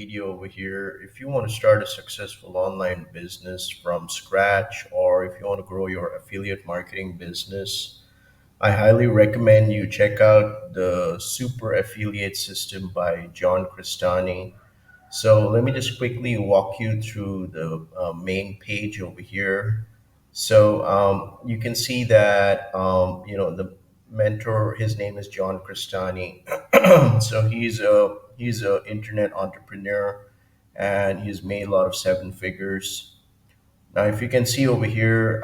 Video over here. If you want to start a successful online business from scratch, or if you want to grow your affiliate marketing business, I highly recommend you check out the Super Affiliate System by John Cristani. So let me just quickly walk you through the main page over here. So you can see that the mentor. His name is John Cristani. So he's a internet entrepreneur, and he's made a lot of seven figures. Now, if you can see over here,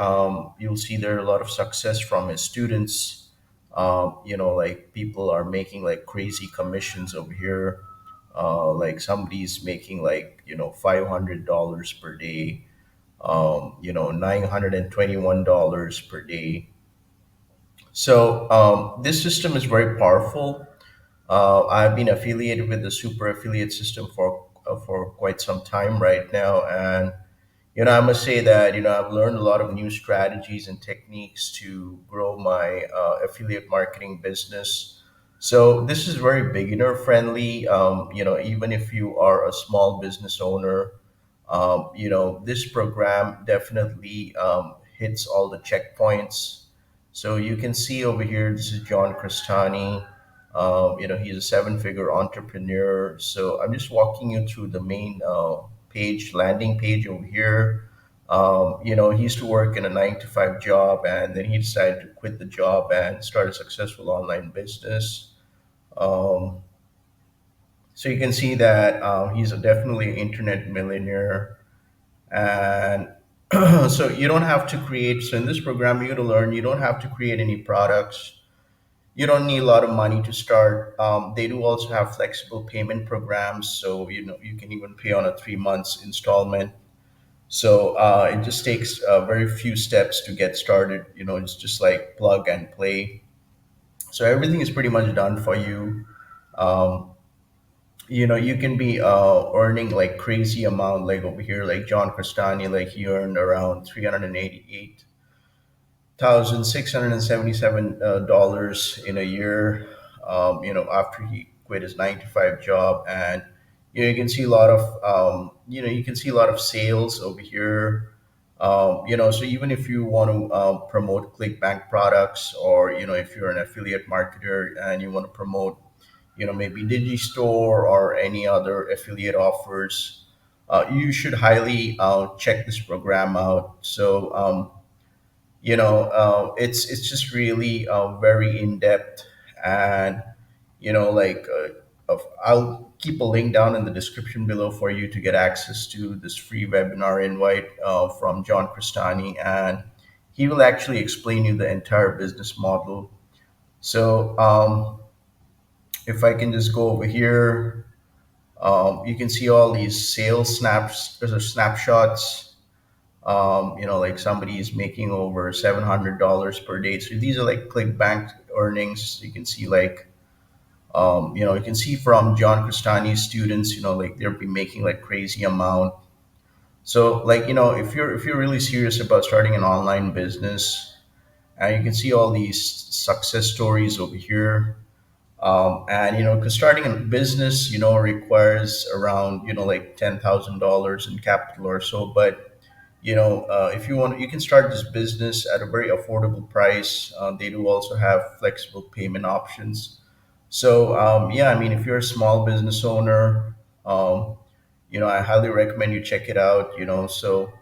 you'll see there are a lot of success from his students. Like people are making like crazy commissions over here. Like somebody's making like $500 per day, $921 per day. So this system is very powerful. I've been affiliated with the super affiliate system for quite some time right now, and I must say that I've learned a lot of new strategies and techniques to grow my affiliate marketing business. So this is very beginner friendly. Even if you are a small business owner, this program definitely hits all the checkpoints. So you can see over here, this is John Cristani. He's a seven-figure entrepreneur. So I'm just walking you through the main page, landing page over here. He used to work in a 9 to 5 job, and then he decided to quit the job and start a successful online business. Um, so you can see that he's definitely an internet millionaire. And so you don't have to create. So in this program, you're going to learn you don't have to create any products. You don't need a lot of money to start. They do also have flexible payment programs, so you can even pay on a 3 months installment. So it just takes very few steps to get started. It's just like plug and play. So everything is pretty much done for you. Um, you can be earning like crazy amount, like over here, like John Crestani, like he earned around 388,677 dollars in a year. After he quit his 9 to 5 job, and you can see a lot of you can see a lot of sales over here. So even if you want to promote ClickBank products, or if you're an affiliate marketer and you want to promote maybe Digistore or any other affiliate offers, you should highly check this program out. So it's just really very in depth. And like I'll keep a link down in the description below for you to get access to this free webinar invite from John Cristani, and he will actually explain you the entire business model. So if I can just go over here, you can see all these sales snapshots. Like somebody is making over $700 per day. So these are like ClickBank earnings. You can see like, you can see from John Cristani's students, like they'll be making like crazy amount. So like, if you're really serious about starting an online business, and you can see all these success stories over here. And because starting a business requires around like $10,000 in capital or so. But if you want, you can start this business at a very affordable price. They do also have flexible payment options. So yeah, I mean, if you're a small business owner, I highly recommend you check it out. So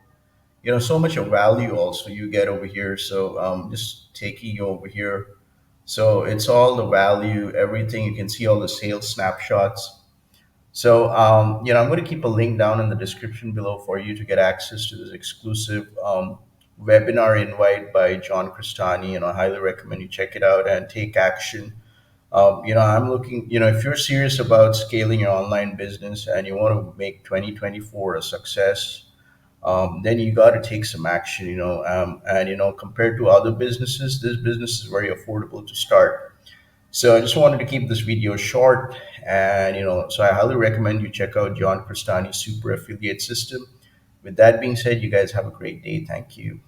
so much of value also you get over here. So just taking you over here, so it's all the value, everything. You can see all the sales snapshots. So I'm going to keep a link down in the description below for you to get access to this exclusive webinar invite by John Cristani. I highly recommend you check it out and take action. I'm looking, if you're serious about scaling your online business and you want to make 2024 a success, then you got to take some action. And compared to other businesses, this business is very affordable to start. So I just wanted to keep this video short, and so I highly recommend you check out John Cristani's super affiliate system. With that being said, you guys have a great day. Thank you.